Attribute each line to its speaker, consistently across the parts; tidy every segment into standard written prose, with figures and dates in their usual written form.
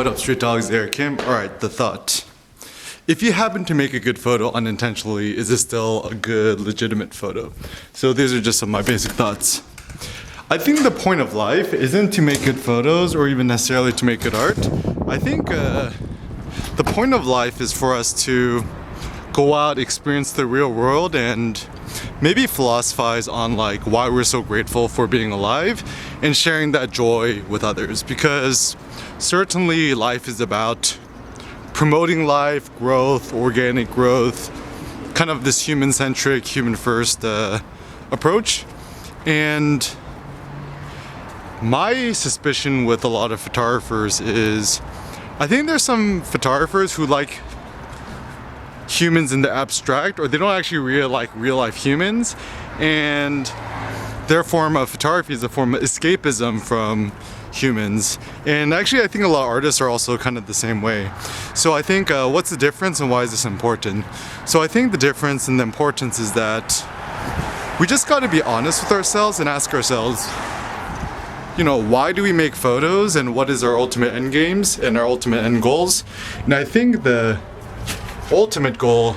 Speaker 1: What up, Street Dogs? Eric Kim. Alright, the thought. If you happen to make a good photo unintentionally, is this still a good, legitimate photo? So these are just some of my basic thoughts. I think the point of life isn't to make good photos or even necessarily to make good art. I think the point of life is for us to go out, experience the real world, and maybe philosophize on like why we're so grateful for being alive and sharing that joy with others, because certainly life is about promoting life, growth, organic growth, kind of this human-centric, human-first approach. And my suspicion with a lot of photographers is I think there's some photographers who like humans in the abstract, or they don't actually really like real life humans, and their form of photography is a form of escapism from humans. And actually I think a lot of artists are also kind of the same way. So I think what's the difference and why is this important? So I think the difference and the importance is that we just got to be honest with ourselves and ask ourselves, you know, why do we make photos and what is our ultimate end games and our ultimate end goals? And I think the ultimate goal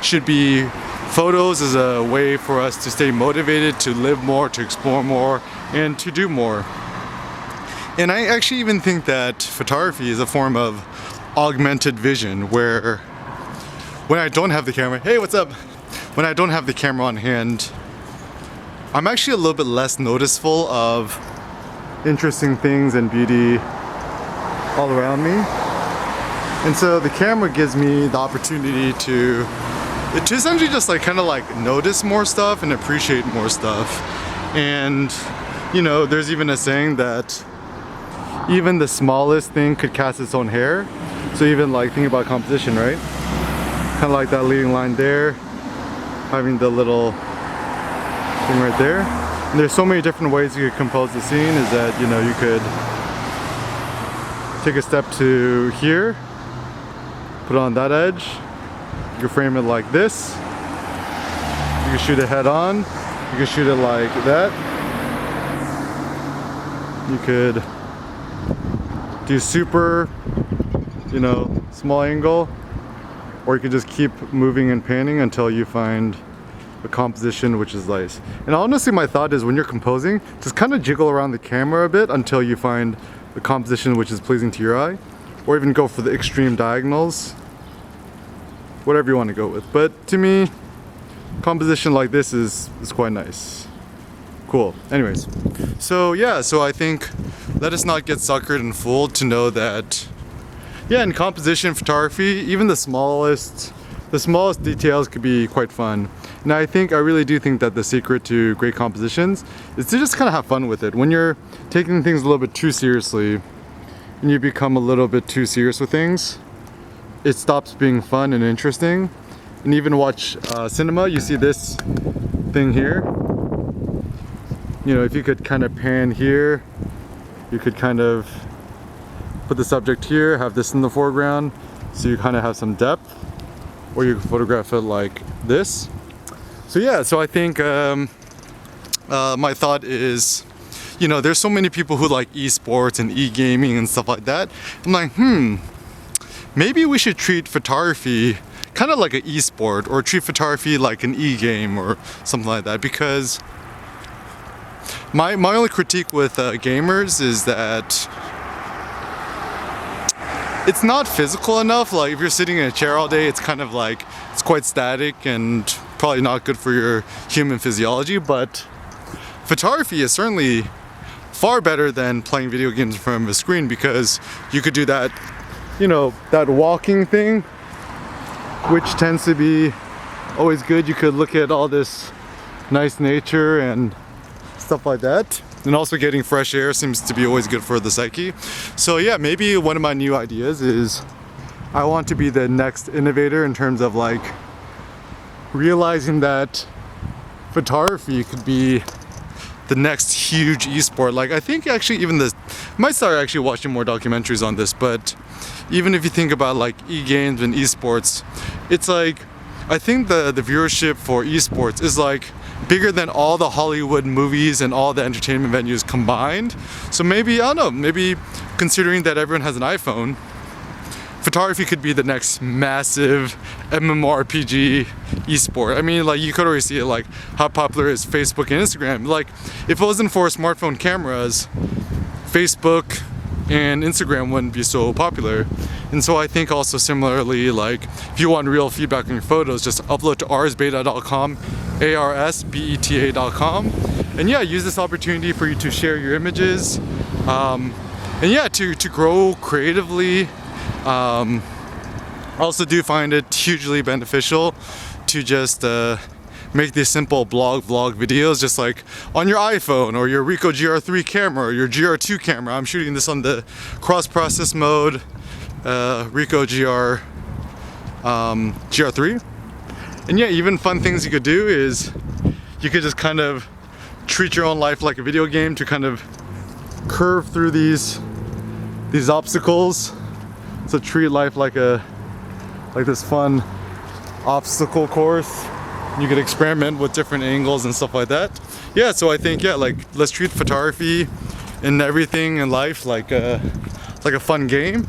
Speaker 1: should be photos as a way for us to stay motivated, to live more, to explore more, and to do more. And I actually even think that photography is a form of augmented vision, where when I don't have the camera, hey, what's up? When I don't have the camera on hand, I'm actually a little bit less noticeable of interesting things and beauty all around me. And so the camera gives me the opportunity to essentially just like kind of like notice more stuff and appreciate more stuff. And you know, there's even a saying that even the smallest thing could cast its own hair. So even like think about composition, right? Kind of like that leading line there, having the little thing right there. And there's so many different ways you could compose the scene, is that, you know, you could take a step to here, put it on that edge, you can frame it like this, you can shoot it head on, you can shoot it like that, you could do super, you know, small angle, or you can just keep moving and panning until you find a composition which is nice. And honestly, my thought is when you're composing, just kind of jiggle around the camera a bit until you find a composition which is pleasing to your eye, or even go for the extreme diagonals, whatever you want to go with. But to me, composition like this is quite nice. Cool. Anyways, so yeah, so I think let us not get suckered and fooled to know that, yeah, in composition photography, even the smallest details could be quite fun. And I really do think that the secret to great compositions is to just kind of have fun with it. When you're taking things a little bit too seriously and you become a little bit too serious with things, it stops being fun and interesting. And even watch cinema, you see this thing here. You know, if you could kind of pan here, you could kind of put the subject here, have this in the foreground, so you kind of have some depth, or you can photograph it like this. So yeah, so I think my thought is, you know, there's so many people who like esports and e-gaming and stuff like that. I'm like, maybe we should treat photography kind of like an e-sport, or treat photography like an e-game or something like that, because my only critique with gamers is that it's not physical enough. Like if you're sitting in a chair all day, it's kind of like, it's quite static and probably not good for your human physiology. But photography is certainly far better than playing video games in front of a screen, because you could do that, you know, that walking thing, which tends to be always good. You could look at all this nice nature and stuff like that. And also getting fresh air seems to be always good for the psyche. So yeah, maybe one of my new ideas is I want to be the next innovator in terms of like realizing that photography could be the next huge esport. Like I think actually even this, I might start actually watching more documentaries on this, but even if you think about like e-games and esports, it's like I think the viewership for esports is like bigger than all the Hollywood movies and all the entertainment venues combined. So maybe, I don't know, maybe considering that everyone has an iPhone, photography could be the next massive MMORPG esport. I mean, like, you could already see it, like how popular is Facebook and Instagram. Like, if it wasn't for smartphone cameras, Facebook and Instagram wouldn't be so popular. And so I think also similarly, like, if you want real feedback on your photos, just upload to arsbeta.com, arsbeta.com, and yeah, use this opportunity for you to share your images, and yeah, to grow creatively. Also do find it hugely beneficial to just make these simple vlog videos just like on your iPhone or your Ricoh GR3 camera or your GR2 camera. I'm shooting this on the cross process mode Ricoh GR3. And yeah, even fun things you could do is you could just kind of treat your own life like a video game, to kind of curve through these obstacles. So treat life like this fun obstacle course. You could experiment with different angles and stuff like that. Yeah, so I think, yeah, like, let's treat photography and everything in life like a fun game.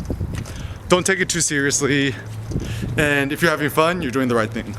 Speaker 1: Don't take it too seriously, and if you're having fun, you're doing the right thing.